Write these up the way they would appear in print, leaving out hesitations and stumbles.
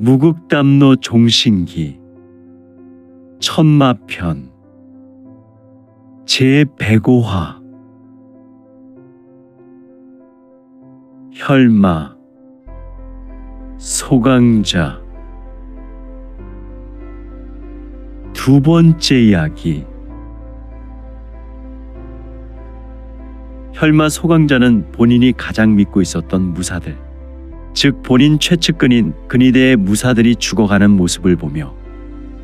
무국담로 종신기 천마편 제105화 혈마 소강자 두 번째 이야기. 혈마 소강자는 본인이 가장 믿고 있었던 무사들, 즉 본인 최측근인 근위대의 무사들이 죽어가는 모습을 보며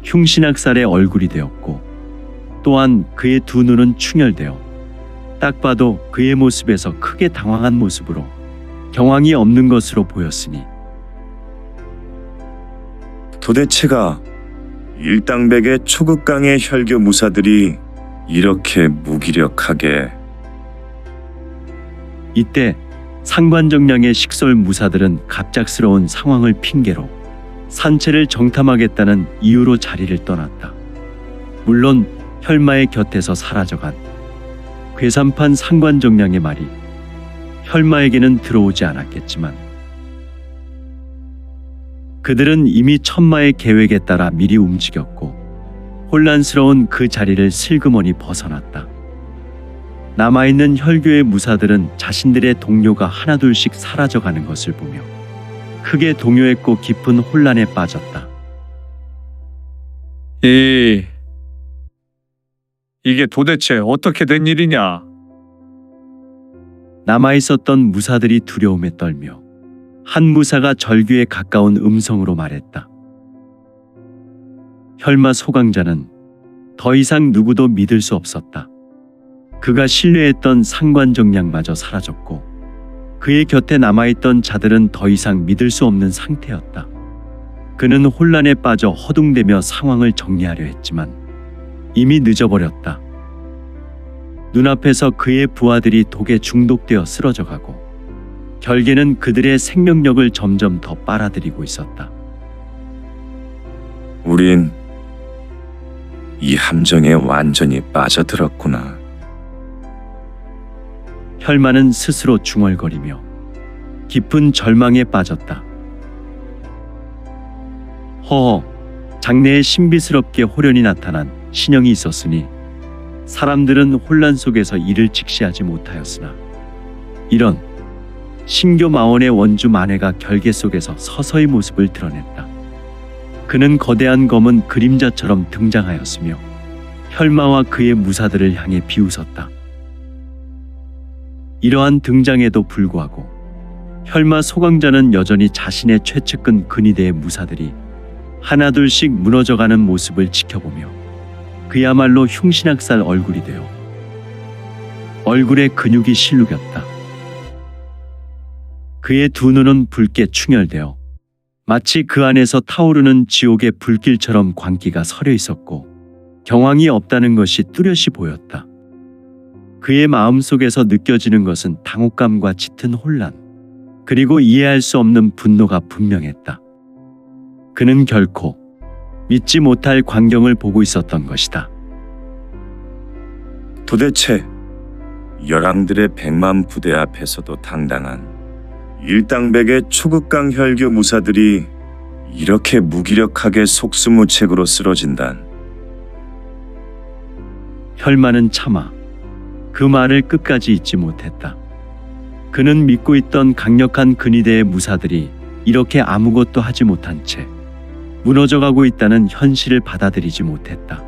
흉신학살의 얼굴이 되었고, 또한 그의 두 눈은 충혈되어 딱 봐도 그의 모습에서 크게 당황한 모습으로 경황이 없는 것으로 보였으니, 도대체가 일당백의 초극강의 혈교 무사들이 이렇게 무기력하게. 이때 상관정량의 식솔 무사들은 갑작스러운 상황을 핑계로 산채를 정탐하겠다는 이유로 자리를 떠났다. 물론 혈마의 곁에서 사라져간 괴산판 상관정량의 말이 혈마에게는 들어오지 않았겠지만, 그들은 이미 천마의 계획에 따라 미리 움직였고 혼란스러운 그 자리를 슬그머니 벗어났다. 남아있는 혈교의 무사들은 자신들의 동료가 하나둘씩 사라져가는 것을 보며 크게 동요했고 깊은 혼란에 빠졌다. 이게 도대체 어떻게 된 일이냐? 남아있었던 무사들이 두려움에 떨며 한 무사가 절규에 가까운 음성으로 말했다. 혈마 소강자는 더 이상 누구도 믿을 수 없었다. 그가 신뢰했던 상관정량마저 사라졌고 그의 곁에 남아있던 자들은 더 이상 믿을 수 없는 상태였다. 그는 혼란에 빠져 허둥대며 상황을 정리하려 했지만 이미 늦어버렸다. 눈앞에서 그의 부하들이 독에 중독되어 쓰러져가고 결계는 그들의 생명력을 점점 더 빨아들이고 있었다. 우린 이 함정에 완전히 빠져들었구나. 혈마는 스스로 중얼거리며 깊은 절망에 빠졌다. 허허, 장내에 신비스럽게 호련히 나타난 신형이 있었으니 사람들은 혼란 속에서 이를 직시하지 못하였으나, 이런 신교 마원의 원주 마네가 결계 속에서 서서히 모습을 드러냈다. 그는 거대한 검은 그림자처럼 등장하였으며 혈마와 그의 무사들을 향해 비웃었다. 이러한 등장에도 불구하고 혈마 소강자는 여전히 자신의 최측근 근위대의 무사들이 하나둘씩 무너져가는 모습을 지켜보며 그야말로 흉신학살 얼굴이 되어 얼굴에 근육이 실룩였다. 그의 두 눈은 붉게 충혈되어 마치 그 안에서 타오르는 지옥의 불길처럼 광기가 서려 있었고 경황이 없다는 것이 뚜렷이 보였다. 그의 마음속에서 느껴지는 것은 당혹감과 짙은 혼란, 그리고 이해할 수 없는 분노가 분명했다. 그는 결코 믿지 못할 광경을 보고 있었던 것이다. 도대체 열왕들의 100만 부대 앞에서도 당당한 일당백의 초극강 혈교 무사들이 이렇게 무기력하게 속수무책으로 쓰러진단. 혈마는 차마 그 말을 끝까지 잊지 못했다. 그는 믿고 있던 강력한 근위대의 무사들이 이렇게 아무것도 하지 못한 채 무너져가고 있다는 현실을 받아들이지 못했다.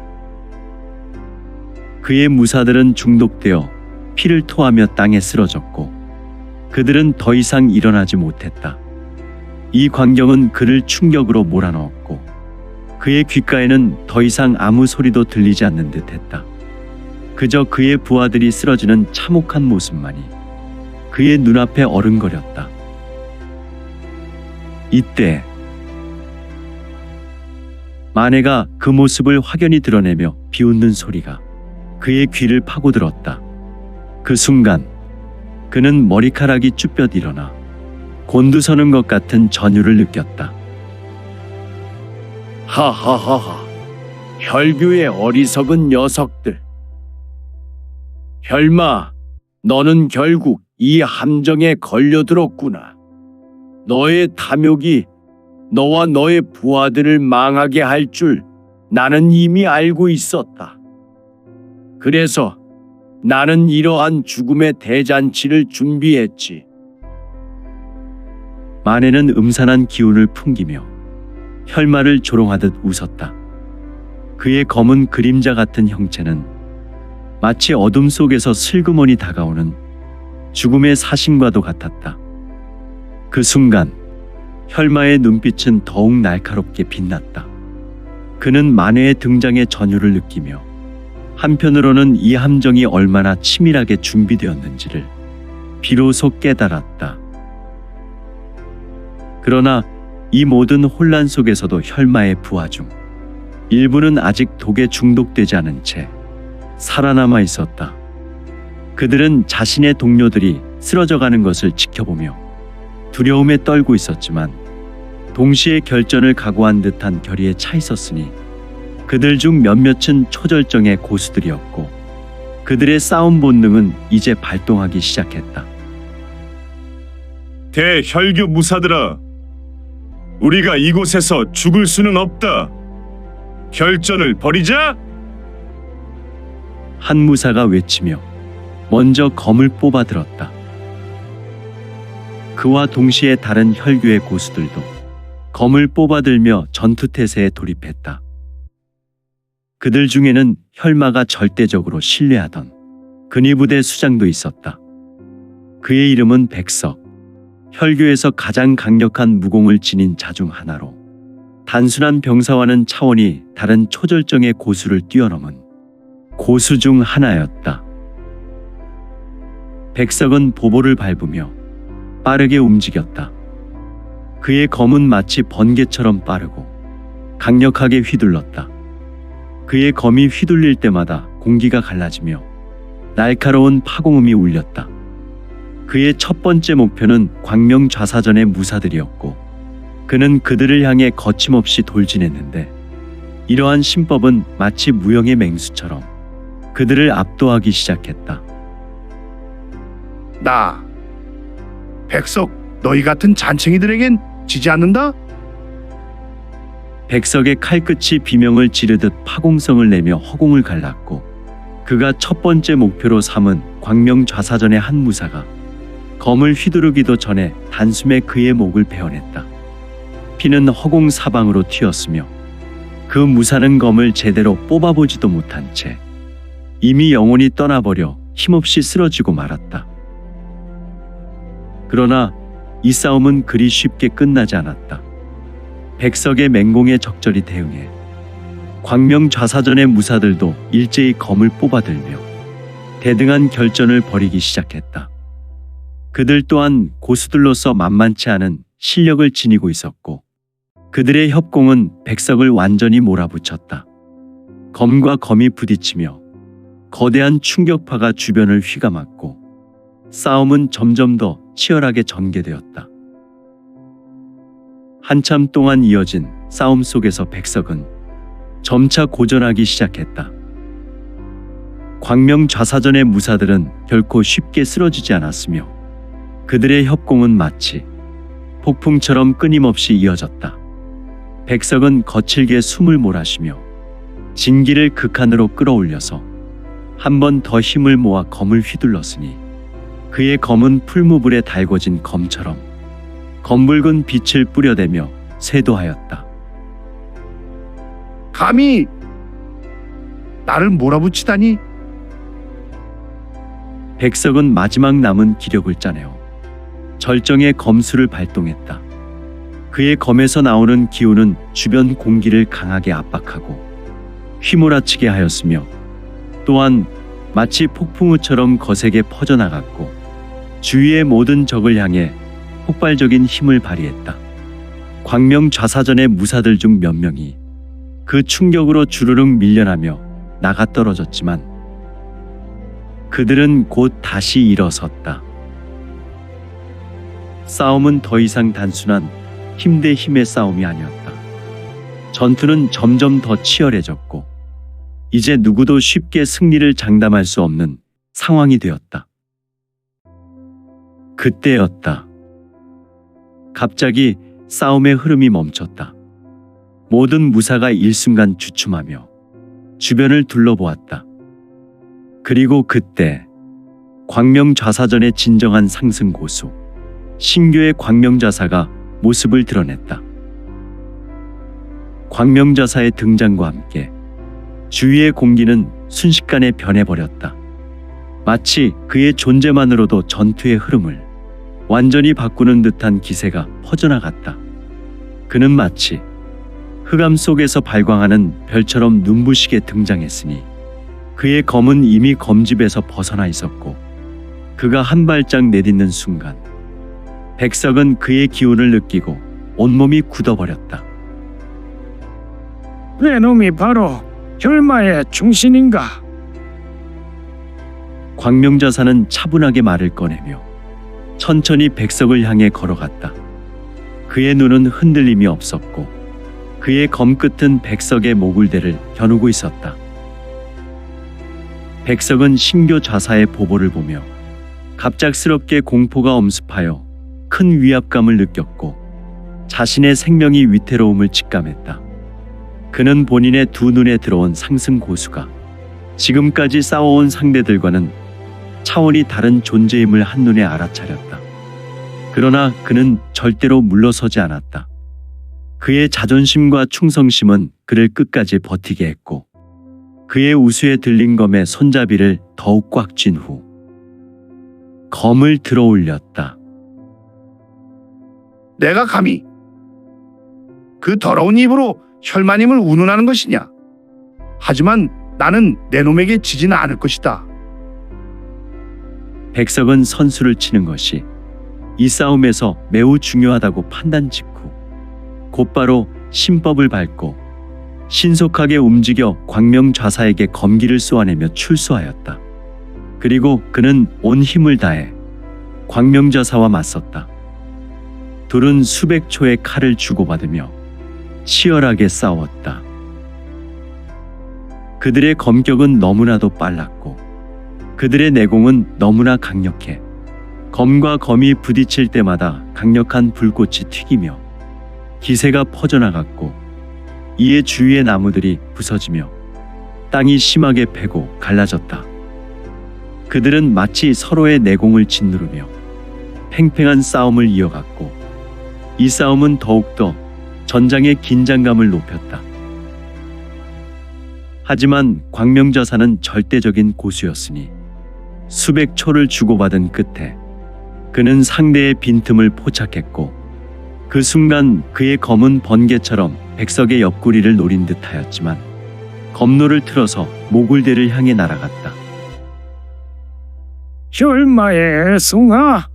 그의 무사들은 중독되어 피를 토하며 땅에 쓰러졌고 그들은 더 이상 일어나지 못했다. 이 광경은 그를 충격으로 몰아넣었고 그의 귓가에는 더 이상 아무 소리도 들리지 않는 듯했다. 그저 그의 부하들이 쓰러지는 참혹한 모습만이 그의 눈앞에 어른거렸다. 이때 마네가 그 모습을 확연히 드러내며 비웃는 소리가 그의 귀를 파고들었다. 그 순간 그는 머리카락이 쭈뼛 일어나 곤두서는 것 같은 전율을 느꼈다. 하하하하, 혈교의 어리석은 녀석들. 혈마, 너는 결국 이 함정에 걸려들었구나. 너의 탐욕이 너와 너의 부하들을 망하게 할 줄 나는 이미 알고 있었다. 그래서 나는 이러한 죽음의 대잔치를 준비했지. 마네는 음산한 기운을 풍기며 혈마를 조롱하듯 웃었다. 그의 검은 그림자 같은 형체는 마치 어둠 속에서 슬그머니 다가오는 죽음의 사신과도 같았다. 그 순간 혈마의 눈빛은 더욱 날카롭게 빛났다. 그는 마네의 등장에 전율을 느끼며 한편으로는 이 함정이 얼마나 치밀하게 준비되었는지를 비로소 깨달았다. 그러나 이 모든 혼란 속에서도 혈마의 부하 중 일부는 아직 독에 중독되지 않은 채 살아남아 있었다. 그들은 자신의 동료들이 쓰러져가는 것을 지켜보며 두려움에 떨고 있었지만 동시에 결전을 각오한 듯한 결의에 차 있었으니 그들 중 몇몇은 초절정의 고수들이었고 그들의 싸움 본능은 이제 발동하기 시작했다. 대혈교 무사들아, 우리가 이곳에서 죽을 수는 없다. 결전을 벌이자. 한 무사가 외치며 먼저 검을 뽑아 들었다. 그와 동시에 다른 혈교의 고수들도 검을 뽑아 들며 전투태세에 돌입했다. 그들 중에는 혈마가 절대적으로 신뢰하던 근위부대 수장도 있었다. 그의 이름은 백석, 혈교에서 가장 강력한 무공을 지닌 자 중 하나로 단순한 병사와는 차원이 다른 초절정의 고수를 뛰어넘은 고수 중 하나였다. 백석은 보보를 밟으며 빠르게 움직였다. 그의 검은 마치 번개처럼 빠르고 강력하게 휘둘렀다. 그의 검이 휘둘릴 때마다 공기가 갈라지며 날카로운 파공음이 울렸다. 그의 첫 번째 목표는 광명좌사전의 무사들이었고 그는 그들을 향해 거침없이 돌진했는데 이러한 신법은 마치 무형의 맹수처럼 그들을 압도하기 시작했다. 나 백석, 너희 같은 잔챙이들에겐 지지 않는다. 백석의 칼끝이 비명을 지르듯 파공성을 내며 허공을 갈랐고 그가 첫 번째 목표로 삼은 광명좌사전의 한 무사가 검을 휘두르기도 전에 단숨에 그의 목을 베어냈다. 피는 허공 사방으로 튀었으며 그 무사는 검을 제대로 뽑아보지도 못한 채 이미 영혼이 떠나버려 힘없이 쓰러지고 말았다. 그러나 이 싸움은 그리 쉽게 끝나지 않았다. 백석의 맹공에 적절히 대응해 광명좌사전의 무사들도 일제히 검을 뽑아들며 대등한 결전을 벌이기 시작했다. 그들 또한 고수들로서 만만치 않은 실력을 지니고 있었고 그들의 협공은 백석을 완전히 몰아붙였다. 검과 검이 부딪히며 거대한 충격파가 주변을 휘감았고 싸움은 점점 더 치열하게 전개되었다. 한참 동안 이어진 싸움 속에서 백석은 점차 고전하기 시작했다. 광명좌사전의 무사들은 결코 쉽게 쓰러지지 않았으며 그들의 협공은 마치 폭풍처럼 끊임없이 이어졌다. 백석은 거칠게 숨을 몰아쉬며 진기를 극한으로 끌어올려서 한 번 더 힘을 모아 검을 휘둘렀으니 그의 검은 풀무불에 달궈진 검처럼 검붉은 빛을 뿌려대며 쇄도하였다. 감히 나를 몰아붙이다니. 백석은 마지막 남은 기력을 짜내어 절정의 검수를 발동했다. 그의 검에서 나오는 기운은 주변 공기를 강하게 압박하고 휘몰아치게 하였으며 또한 마치 폭풍우처럼 거세게 퍼져나갔고 주위의 모든 적을 향해 폭발적인 힘을 발휘했다. 광명좌사전의 무사들 중 몇 명이 그 충격으로 주르륵 밀려나며 나가 떨어졌지만 그들은 곧 다시 일어섰다. 싸움은 더 이상 단순한 힘 대 힘의 싸움이 아니었다. 전투는 점점 더 치열해졌고 이제 누구도 쉽게 승리를 장담할 수 없는 상황이 되었다. 그때였다. 갑자기 싸움의 흐름이 멈췄다. 모든 무사가 일순간 주춤하며 주변을 둘러보았다. 그리고 그때 광명좌사전의 진정한 상승 고수 신교의 광명좌사가 모습을 드러냈다. 광명좌사의 등장과 함께 주위의 공기는 순식간에 변해버렸다. 마치 그의 존재만으로도 전투의 흐름을 완전히 바꾸는 듯한 기세가 퍼져나갔다. 그는 마치 흑암 속에서 발광하는 별처럼 눈부시게 등장했으니 그의 검은 이미 검집에서 벗어나 있었고 그가 한 발짝 내딛는 순간 백석은 그의 기운을 느끼고 온몸이 굳어버렸다. 내 놈이 바로 혈마의 충신인가? 광명좌사는 차분하게 말을 꺼내며 천천히 백석을 향해 걸어갔다. 그의 눈은 흔들림이 없었고 그의 검끝은 백석의 모굴대를 겨누고 있었다. 백석은 신교 좌사의 보보를 보며 갑작스럽게 공포가 엄습하여 큰 위압감을 느꼈고 자신의 생명이 위태로움을 직감했다. 그는 본인의 두 눈에 들어온 상승 고수가 지금까지 싸워온 상대들과는 차원이 다른 존재임을 한눈에 알아차렸다. 그러나 그는 절대로 물러서지 않았다. 그의 자존심과 충성심은 그를 끝까지 버티게 했고 그의 우수에 들린 검의 손잡이를 더욱 꽉 쥔 후 검을 들어 올렸다. 내가 감히 그 더러운 입으로 혈마님을 운운하는 것이냐? 하지만 나는 내 놈에게 지지는 않을 것이다. 백석은 선수를 치는 것이 이 싸움에서 매우 중요하다고 판단 직후 곧바로 신법을 밟고 신속하게 움직여 광명좌사에게 검기를 쏘아내며 출소하였다. 그리고 그는 온 힘을 다해 광명좌사와 맞섰다. 둘은 수백 초의 칼을 주고받으며 치열하게 싸웠다. 그들의 검격은 너무나도 빨랐고 그들의 내공은 너무나 강력해 검과 검이 부딪힐 때마다 강력한 불꽃이 튀기며 기세가 퍼져나갔고 이에 주위의 나무들이 부서지며 땅이 심하게 패고 갈라졌다. 그들은 마치 서로의 내공을 짓누르며 팽팽한 싸움을 이어갔고 이 싸움은 더욱더 전장의 긴장감을 높였다. 하지만 광명좌사는 절대적인 고수였으니 수백 초를 주고받은 끝에 그는 상대의 빈틈을 포착했고 그 순간 그의 검은 번개처럼 백석의 옆구리를 노린 듯하였지만 검노를 틀어서 모굴대를 향해 날아갔다. 혈마의 애송아,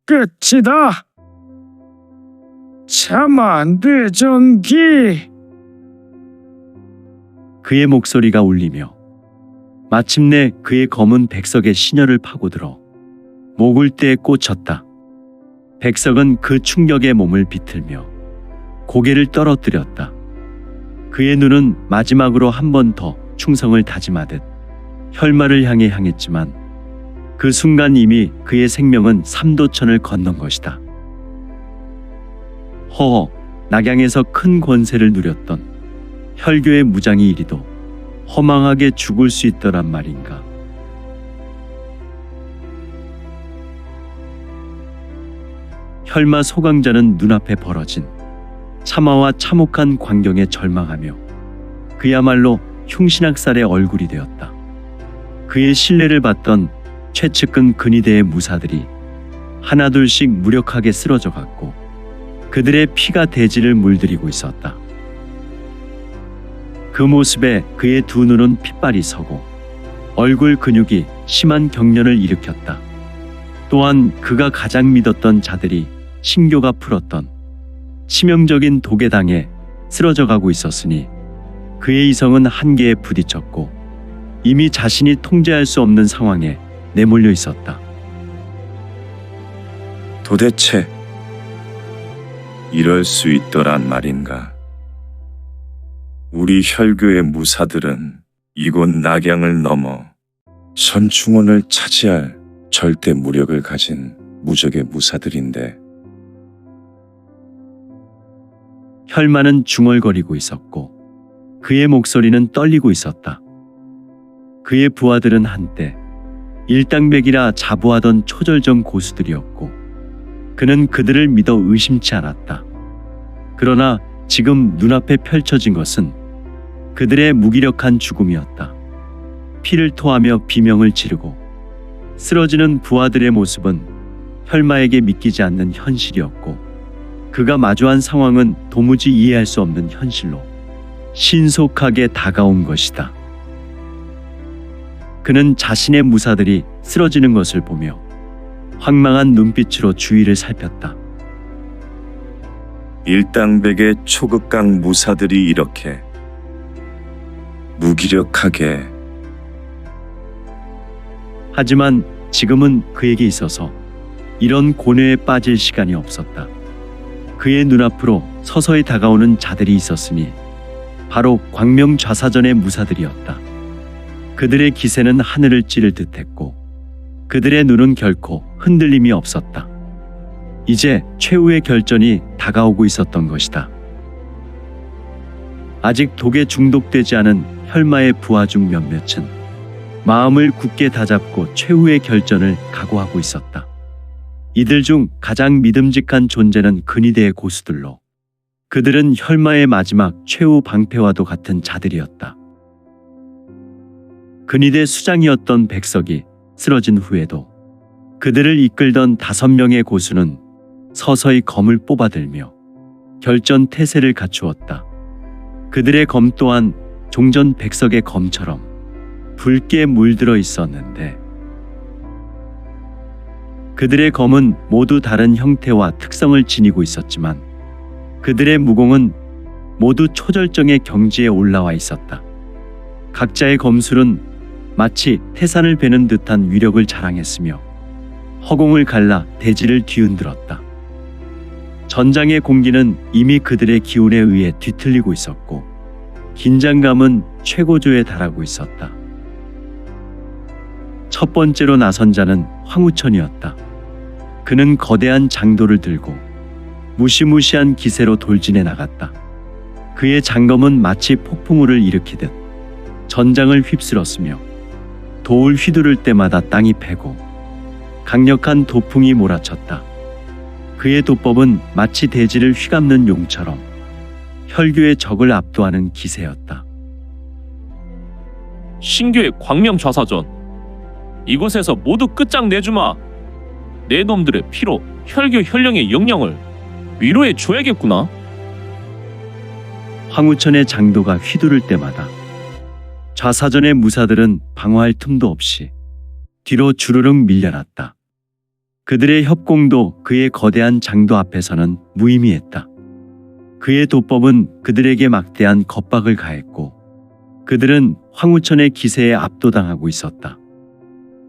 끝이다. 차마 뇌전기. 그의 목소리가 울리며 마침내 그의 검은 백석의 신혈을 파고들어 모굴대에 꽂혔다. 백석은 그 충격에 몸을 비틀며 고개를 떨어뜨렸다. 그의 눈은 마지막으로 한 번 더 충성을 다짐하듯 혈마를 향해 향했지만 그 순간 이미 그의 생명은 삼도천을 건넌 것이다. 허허, 낙양에서 큰 권세를 누렸던 혈교의 무장이 이리도 허망하게 죽을 수 있더란 말인가. 혈마 소강자는 눈앞에 벌어진 참화와 참혹한 광경에 절망하며 그야말로 흉신학살의 얼굴이 되었다. 그의 신뢰를 받던 최측근 근위대의 무사들이 하나둘씩 무력하게 쓰러져 갔고 그들의 피가 대지를 물들이고 있었다. 그 모습에 그의 두 눈은 핏발이 서고 얼굴 근육이 심한 경련을 일으켰다. 또한 그가 가장 믿었던 자들이 신교가 풀었던 치명적인 독에 당해 쓰러져 가고 있었으니 그의 이성은 한계에 부딪혔고 이미 자신이 통제할 수 없는 상황에 내몰려 있었다. 도대체 이럴 수 있더란 말인가? 우리 혈교의 무사들은 이곳 낙양을 넘어 선충원을 차지할 절대 무력을 가진 무적의 무사들인데 혈마는 중얼거리고 있었고 그의 목소리는 떨리고 있었다. 그의 부하들은 한때 일당백이라 자부하던 초절정 고수들이었고 그는 그들을 믿어 의심치 않았다. 그러나 지금 눈앞에 펼쳐진 것은 그들의 무기력한 죽음이었다. 피를 토하며 비명을 지르고 쓰러지는 부하들의 모습은 혈마에게 믿기지 않는 현실이었고 그가 마주한 상황은 도무지 이해할 수 없는 현실로 신속하게 다가온 것이다. 그는 자신의 무사들이 쓰러지는 것을 보며 황망한 눈빛으로 주위를 살폈다. 일당백의 초극강 무사들이 이렇게 무기력하게. 하지만 지금은 그에게 있어서 이런 고뇌에 빠질 시간이 없었다. 그의 눈앞으로 서서히 다가오는 자들이 있었으니 바로 광명좌사전의 무사들이었다. 그들의 기세는 하늘을 찌를 듯했고 그들의 눈은 결코 흔들림이 없었다. 이제 최후의 결전이 다가오고 있었던 것이다. 아직 독에 중독되지 않은 혈마의 부하 중 몇몇은 마음을 굳게 다잡고 최후의 결전을 각오하고 있었다. 이들 중 가장 믿음직한 존재는 근위대의 고수들로 그들은 혈마의 마지막 최후 방패와도 같은 자들이었다. 근위대 수장이었던 백석이 쓰러진 후에도 그들을 이끌던 5명의 고수는 서서히 검을 뽑아들며 결전 태세를 갖추었다. 그들의 검 또한 종전 백석의 검처럼 붉게 물들어 있었는데 그들의 검은 모두 다른 형태와 특성을 지니고 있었지만 그들의 무공은 모두 초절정의 경지에 올라와 있었다. 각자의 검술은 마치 태산을 베는 듯한 위력을 자랑했으며 허공을 갈라 대지를 뒤흔들었다. 전장의 공기는 이미 그들의 기운에 의해 뒤틀리고 있었고 긴장감은 최고조에 달하고 있었다. 첫 번째로 나선 자는 황우천이었다. 그는 거대한 장도를 들고 무시무시한 기세로 돌진해 나갔다. 그의 장검은 마치 폭풍우를 일으키듯 전장을 휩쓸었으며 도울 휘두를 때마다 땅이 패고 강력한 도풍이 몰아쳤다. 그의 도법은 마치 대지를 휘감는 용처럼 혈교의 적을 압도하는 기세였다. 신교의 광명좌사전, 이곳에서 모두 끝장내주마. 내 놈들의 피로 혈교 혈령의 영령을 위로해 줘야겠구나. 황우천의 장도가 휘두를 때마다 좌사전의 무사들은 방어할 틈도 없이 뒤로 주르륵 밀려났다. 그들의 협공도 그의 거대한 장도 앞에서는 무의미했다. 그의 도법은 그들에게 막대한 겁박을 가했고 그들은 황우천의 기세에 압도당하고 있었다.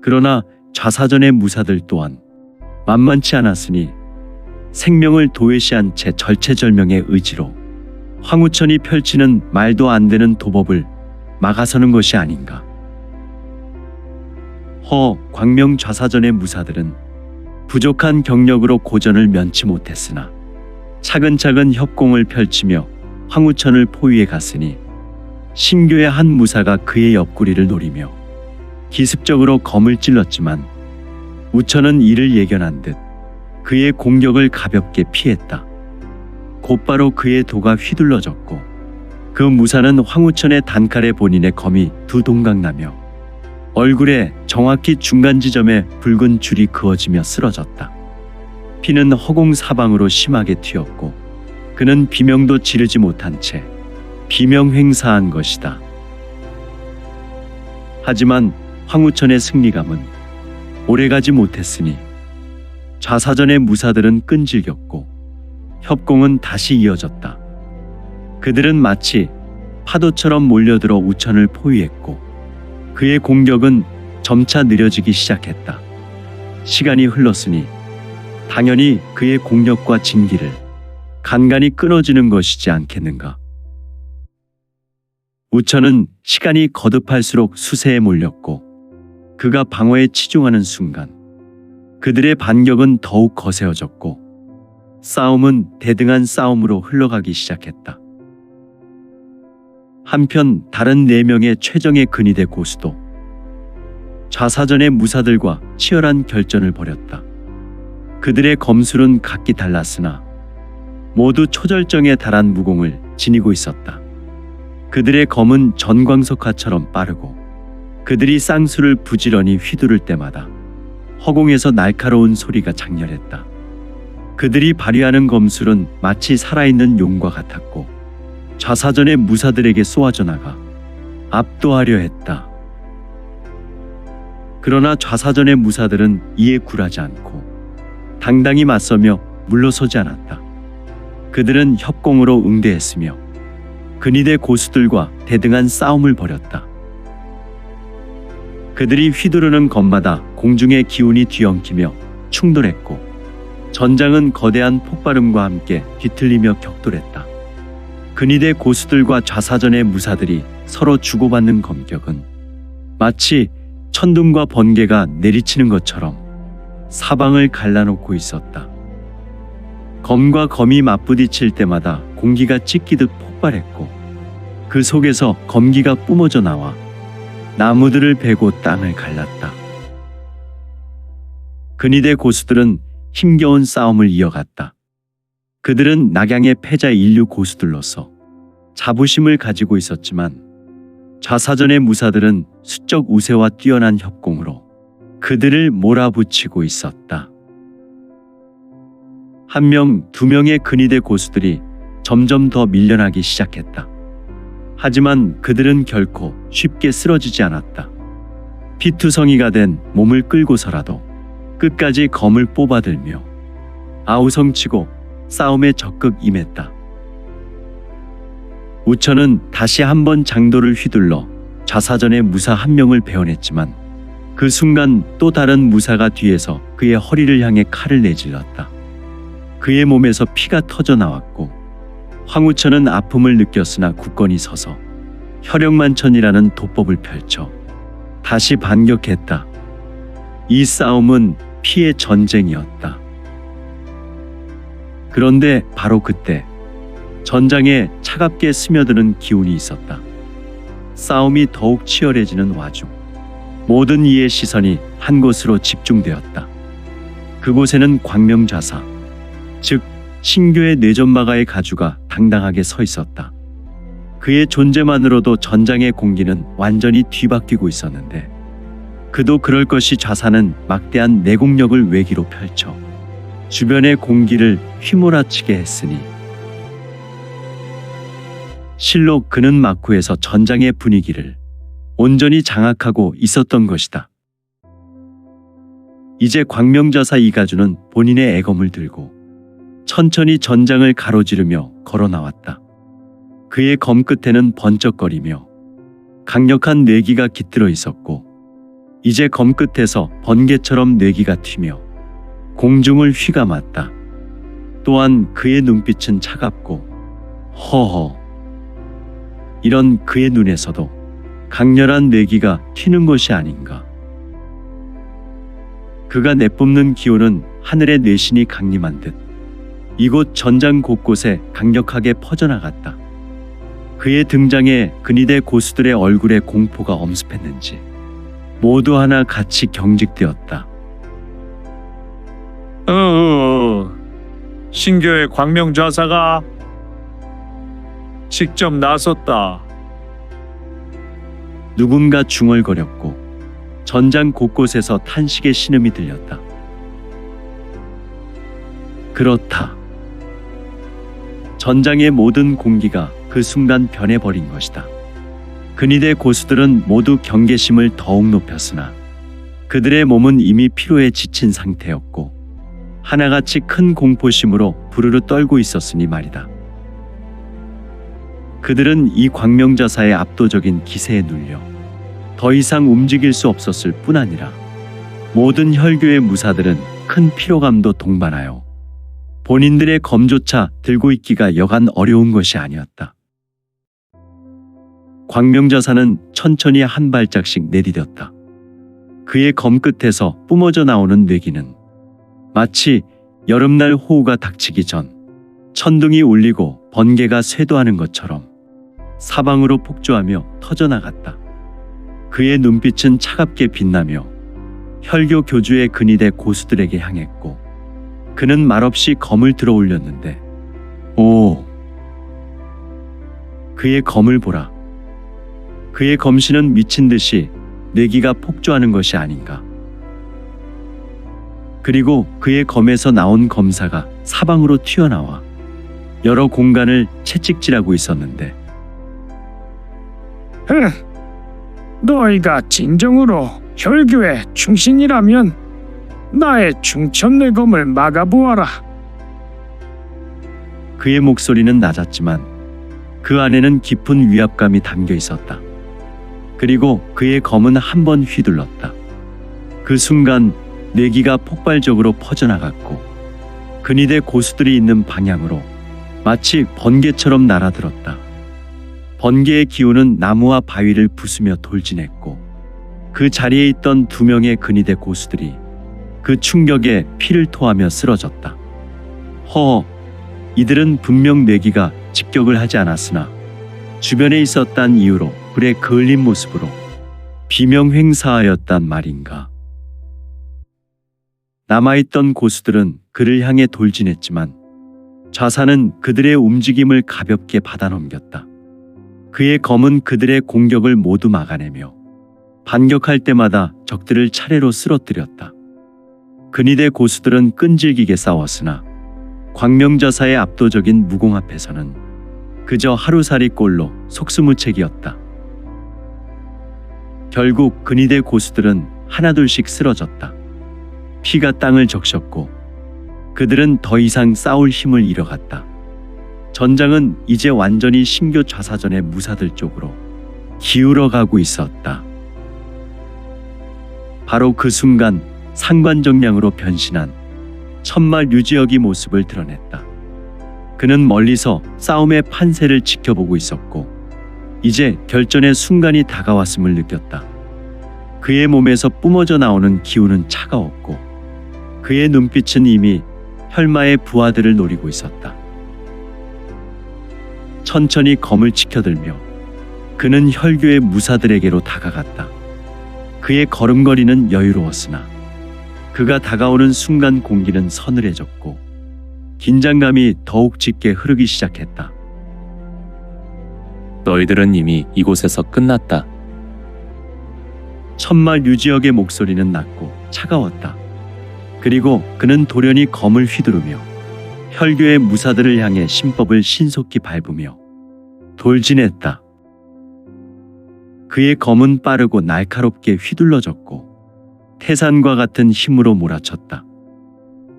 그러나 좌사전의 무사들 또한 만만치 않았으니 생명을 도외시한 채 절체절명의 의지로 황우천이 펼치는 말도 안 되는 도법을 막아서는 것이 아닌가. 광명좌사전의 무사들은 부족한 경력으로 고전을 면치 못했으나 차근차근 협공을 펼치며 황우천을 포위해 갔으니 신교의 한 무사가 그의 옆구리를 노리며 기습적으로 검을 찔렀지만 우천은 이를 예견한 듯 그의 공격을 가볍게 피했다. 곧바로 그의 도가 휘둘러졌고 그 무사는 황우천의 단칼에 본인의 검이 두 동강 나며 얼굴에 정확히 중간 지점에 붉은 줄이 그어지며 쓰러졌다. 피는 허공 사방으로 심하게 튀었고 그는 비명도 지르지 못한 채 비명횡사한 것이다. 하지만 황우천의 승리감은 오래가지 못했으니 좌사전의 무사들은 끈질겼고 협공은 다시 이어졌다. 그들은 마치 파도처럼 몰려들어 우천을 포위했고 그의 공격은 점차 느려지기 시작했다. 시간이 흘렀으니 당연히 그의 공력과 진기를 간간히 끊어지는 것이지 않겠는가. 우천은 시간이 거듭할수록 수세에 몰렸고 그가 방어에 치중하는 순간 그들의 반격은 더욱 거세어졌고 싸움은 대등한 싸움으로 흘러가기 시작했다. 한편 다른 4명의 최정예 근위대 고수도 좌사전의 무사들과 치열한 결전을 벌였다. 그들의 검술은 각기 달랐으나 모두 초절정에 달한 무공을 지니고 있었다. 그들의 검은 전광석화처럼 빠르고 그들이 쌍수를 부지런히 휘두를 때마다 허공에서 날카로운 소리가 장렬했다. 그들이 발휘하는 검술은 마치 살아있는 용과 같았고 좌사전의 무사들에게 쏘아져 나가 압도하려 했다. 그러나 좌사전의 무사들은 이에 굴하지 않고 당당히 맞서며 물러서지 않았다. 그들은 협공으로 응대했으며 근위대 고수들과 대등한 싸움을 벌였다. 그들이 휘두르는 검마다 공중의 기운이 뒤엉키며 충돌했고 전장은 거대한 폭발음과 함께 뒤틀리며 격돌했다. 근위대 고수들과 좌사전의 무사들이 서로 주고받는 검격은 마치 천둥과 번개가 내리치는 것처럼 사방을 갈라놓고 있었다. 검과 검이 맞부딪힐 때마다 공기가 찢기듯 폭발했고 그 속에서 검기가 뿜어져 나와 나무들을 베고 땅을 갈랐다. 근위대 고수들은 힘겨운 싸움을 이어갔다. 그들은 낙양의 패자 인류 고수들로서 자부심을 가지고 있었지만 좌사전의 무사들은 수적 우세와 뛰어난 협공으로 그들을 몰아붙이고 있었다. 1명, 2명의 근위대 고수들이 점점 더 밀려나기 시작했다. 하지만 그들은 결코 쉽게 쓰러지지 않았다. 피투성이가 된 몸을 끌고서라도 끝까지 검을 뽑아들며 아우성치고 싸움에 적극 임했다. 우천은 다시 한번 장도를 휘둘러 좌사전의 무사 1명을 베어냈지만 그 순간 또 다른 무사가 뒤에서 그의 허리를 향해 칼을 내질렀다. 그의 몸에서 피가 터져 나왔고 황우천은 아픔을 느꼈으나 굳건히 서서 혈영만천이라는 도법을 펼쳐 다시 반격했다. 이 싸움은 피의 전쟁이었다. 그런데 바로 그때 전장에 차갑게 스며드는 기운이 있었다. 싸움이 더욱 치열해지는 와중 모든 이의 시선이 한 곳으로 집중되었다. 그곳에는 광명좌사, 즉 신교의 뇌전마가의 가주가 당당하게 서 있었다. 그의 존재만으로도 전장의 공기는 완전히 뒤바뀌고 있었는데 그도 그럴 것이 좌사는 막대한 내공력을 외기로 펼쳐 주변의 공기를 휘몰아치게 했으니 실로 그는 막후에서 전장의 분위기를 온전히 장악하고 있었던 것이다. 이제 광명좌사 이가주는 본인의 애검을 들고 천천히 전장을 가로지르며 걸어 나왔다. 그의 검 끝에는 번쩍거리며 강력한 뇌기가 깃들어 있었고 이제 검 끝에서 번개처럼 뇌기가 튀며 공중을 휘감았다. 또한 그의 눈빛은 차갑고 허허. 이런 그의 눈에서도 강렬한 뇌기가 튀는 것이 아닌가. 그가 내뿜는 기운은 하늘의 뇌신이 강림한 듯 이곳 전장 곳곳에 강력하게 퍼져나갔다. 그의 등장에 근위대 고수들의 얼굴에 공포가 엄습했는지 모두 하나 같이 경직되었다. 신교의 광명좌사가 직접 나섰다. 누군가 중얼거렸고 전장 곳곳에서 탄식의 신음이 들렸다. 그렇다. 전장의 모든 공기가 그 순간 변해버린 것이다. 근위대 고수들은 모두 경계심을 더욱 높였으나 그들의 몸은 이미 피로에 지친 상태였고 하나같이 큰 공포심으로 부르르 떨고 있었으니 말이다. 그들은 이 광명좌사의 압도적인 기세에 눌려 더 이상 움직일 수 없었을 뿐 아니라 모든 혈교의 무사들은 큰 피로감도 동반하여 본인들의 검조차 들고 있기가 여간 어려운 것이 아니었다. 광명좌사는 천천히 한 발짝씩 내디뎠다. 그의 검 끝에서 뿜어져 나오는 뇌기는 마치 여름날 호우가 닥치기 전 천둥이 울리고 번개가 쇄도하는 것처럼 사방으로 폭주하며 터져나갔다. 그의 눈빛은 차갑게 빛나며 혈교 교주의 근위대 고수들에게 향했고 그는 말없이 검을 들어 올렸는데 오! 그의 검을 보라. 그의 검신은 미친 듯이 내기가 폭주하는 것이 아닌가. 그리고 그의 검에서 나온 검사가 사방으로 튀어나와 여러 공간을 채찍질하고 있었는데 너희가 진정으로 혈교의 충신이라면 나의 충천내 검을 막아보아라. 그의 목소리는 낮았지만 그 안에는 깊은 위압감이 담겨 있었다. 그리고 그의 검은 한 번 휘둘렀다. 그 순간 내기가 폭발적으로 퍼져나갔고 근위대 고수들이 있는 방향으로 마치 번개처럼 날아들었다. 번개의 기운은 나무와 바위를 부수며 돌진했고 그 자리에 있던 2명의 근위대 고수들이 그 충격에 피를 토하며 쓰러졌다. 허, 이들은 분명 내기가 직격을 하지 않았으나 주변에 있었단 이유로 불에 그을린 모습으로 비명횡사하였단 말인가. 남아있던 고수들은 그를 향해 돌진했지만 좌사는 그들의 움직임을 가볍게 받아넘겼다. 그의 검은 그들의 공격을 모두 막아내며 반격할 때마다 적들을 차례로 쓰러뜨렸다. 근위대 고수들은 끈질기게 싸웠으나 광명좌사의 압도적인 무공 앞에서는 그저 하루살이 꼴로 속수무책이었다. 결국 근위대 고수들은 하나둘씩 쓰러졌다. 피가 땅을 적셨고 그들은 더 이상 싸울 힘을 잃어갔다. 전장은 이제 완전히 신교 좌사전의 무사들 쪽으로 기울어가고 있었다. 바로 그 순간 상관정량으로 변신한 천마 류지혁이 모습을 드러냈다. 그는 멀리서 싸움의 판세를 지켜보고 있었고 이제 결전의 순간이 다가왔음을 느꼈다. 그의 몸에서 뿜어져 나오는 기운은 차가웠고 그의 눈빛은 이미 혈마의 부하들을 노리고 있었다. 천천히 검을 치켜들며 그는 혈교의 무사들에게로 다가갔다. 그의 걸음걸이는 여유로웠으나 그가 다가오는 순간 공기는 서늘해졌고 긴장감이 더욱 짙게 흐르기 시작했다. 너희들은 이미 이곳에서 끝났다. 천마 류지혁의 목소리는 낮고 차가웠다. 그리고 그는 돌연히 검을 휘두르며 혈교의 무사들을 향해 신법을 신속히 밟으며 돌진했다. 그의 검은 빠르고 날카롭게 휘둘러졌고 태산과 같은 힘으로 몰아쳤다.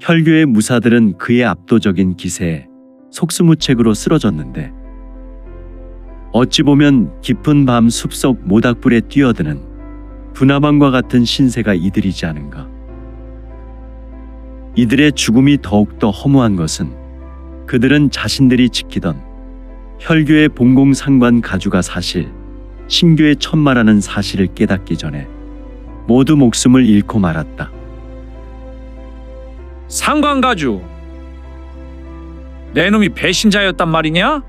혈교의 무사들은 그의 압도적인 기세에 속수무책으로 쓰러졌는데 어찌 보면 깊은 밤 숲속 모닥불에 뛰어드는 분화방과 같은 신세가 이들이지 않은가. 이들의 죽음이 더욱더 허무한 것은 그들은 자신들이 지키던 혈교의 봉공상관 가주가 사실 신교의 천마라는 사실을 깨닫기 전에 모두 목숨을 잃고 말았다. 상관가주, 내 놈이 배신자였단 말이냐?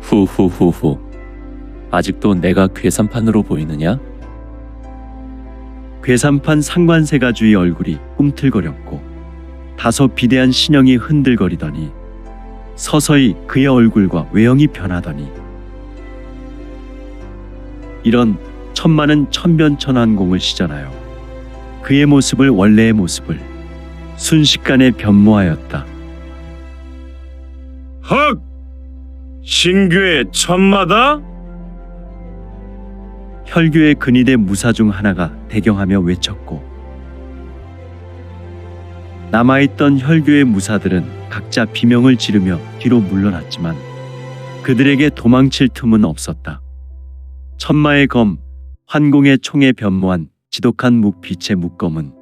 후후후후. 아직도 내가 괴산판으로 보이느냐? 괴산판 상관세가주의 얼굴이 꿈틀거렸고 다소 비대한 신형이 흔들거리더니 서서히 그의 얼굴과 외형이 변하더니 이런 천마는 천변천환공을 시전하여 그의 모습을 원래의 모습을 순식간에 변모하였다. 헉! 신교의 천마다? 혈교의 근위대 무사 중 하나가 대경하며 외쳤고 남아있던 혈교의 무사들은 각자 비명을 지르며 뒤로 물러났지만 그들에게 도망칠 틈은 없었다. 천마의 검, 환공의 총에 변모한 지독한 묵빛의 묵검은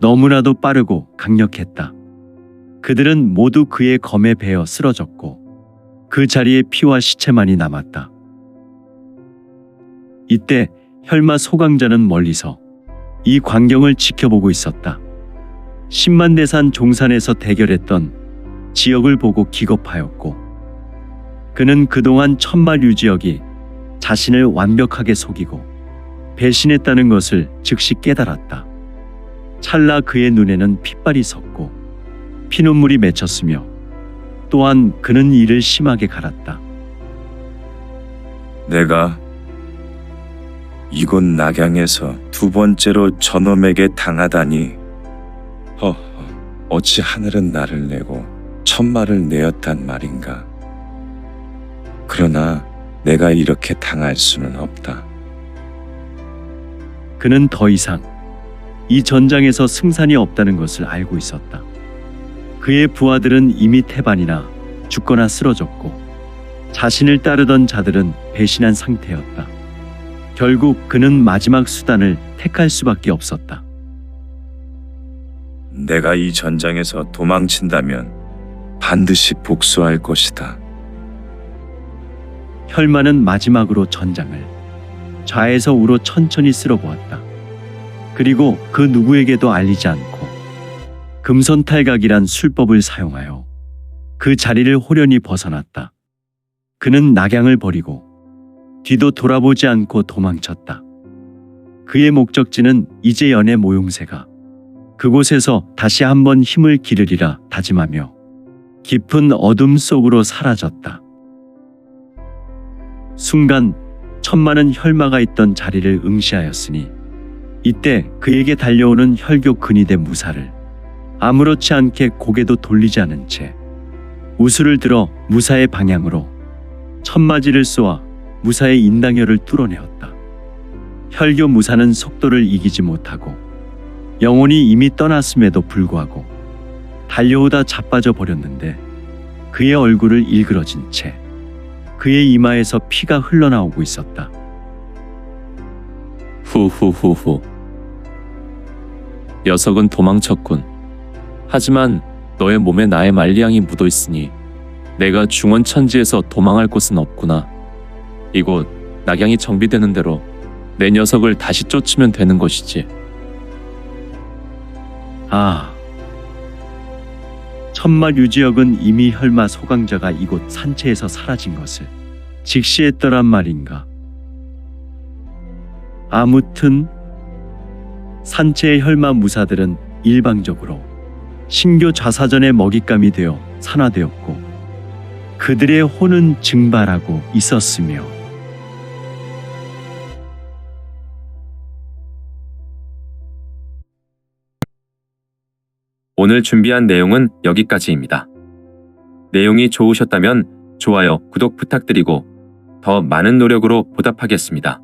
너무나도 빠르고 강력했다. 그들은 모두 그의 검에 베어 쓰러졌고 그 자리에 피와 시체만이 남았다. 이때 혈마 소강자는 멀리서 이 광경을 지켜보고 있었다. 10만대산 종산에서 대결했던 지역을 보고 기겁하였고 그는 그동안 천마류지역이 자신을 완벽하게 속이고 배신했다는 것을 즉시 깨달았다. 찰나 그의 눈에는 핏발이 섰고 피눈물이 맺혔으며 또한 그는 이를 심하게 갈았다. 내가 이곳 낙양에서 두 번째로 저놈에게 당하다니. 허허, 어찌 하늘은 나를 내고 천마를 내었단 말인가. 그러나 내가 이렇게 당할 수는 없다. 그는 더 이상 이 전장에서 승산이 없다는 것을 알고 있었다. 그의 부하들은 이미 태반이나 죽거나 쓰러졌고 자신을 따르던 자들은 배신한 상태였다. 결국 그는 마지막 수단을 택할 수밖에 없었다. 내가 이 전장에서 도망친다면 반드시 복수할 것이다. 혈마는 마지막으로 전장을 좌에서 우로 천천히 쓸어보았다. 그리고 그 누구에게도 알리지 않고 금선탈각이란 술법을 사용하여 그 자리를 호련히 벗어났다. 그는 낙양을 버리고 뒤도 돌아보지 않고 도망쳤다. 그의 목적지는 이제 연의 모용새가 그곳에서 다시 한번 힘을 기르리라 다짐하며 깊은 어둠 속으로 사라졌다. 순간 천마는 혈마가 있던 자리를 응시하였으니 이때 그에게 달려오는 혈교 근위대 무사를 아무렇지 않게 고개도 돌리지 않은 채 우수를 들어 무사의 방향으로 천마지를 쏘아 무사의 인당혈을 뚫어내었다. 혈교 무사는 속도를 이기지 못하고 영혼이 이미 떠났음에도 불구하고 달려오다 자빠져 버렸는데 그의 얼굴을 일그러진 채 그의 이마에서 피가 흘러나오고 있었다. 후후후후. 녀석은 도망쳤군. 하지만 너의 몸에 나의 말리향이 묻어 있으니 내가 중원천지에서 도망할 곳은 없구나. 이곳 낙양이 정비되는 대로 내 녀석을 다시 쫓으면 되는 것이지. 아, 천마 유지역은 이미 혈마 소강자가 이곳 산채에서 사라진 것을 직시했더란 말인가. 아무튼 산채의 혈마 무사들은 일방적으로 신교 좌사전의 먹잇감이 되어 산화되었고 그들의 혼은 증발하고 있었으며 오늘 준비한 내용은 여기까지입니다. 내용이 좋으셨다면 좋아요, 구독 부탁드리고 더 많은 노력으로 보답하겠습니다.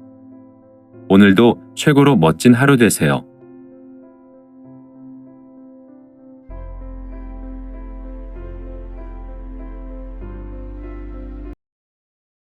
오늘도 최고로 멋진 하루 되세요.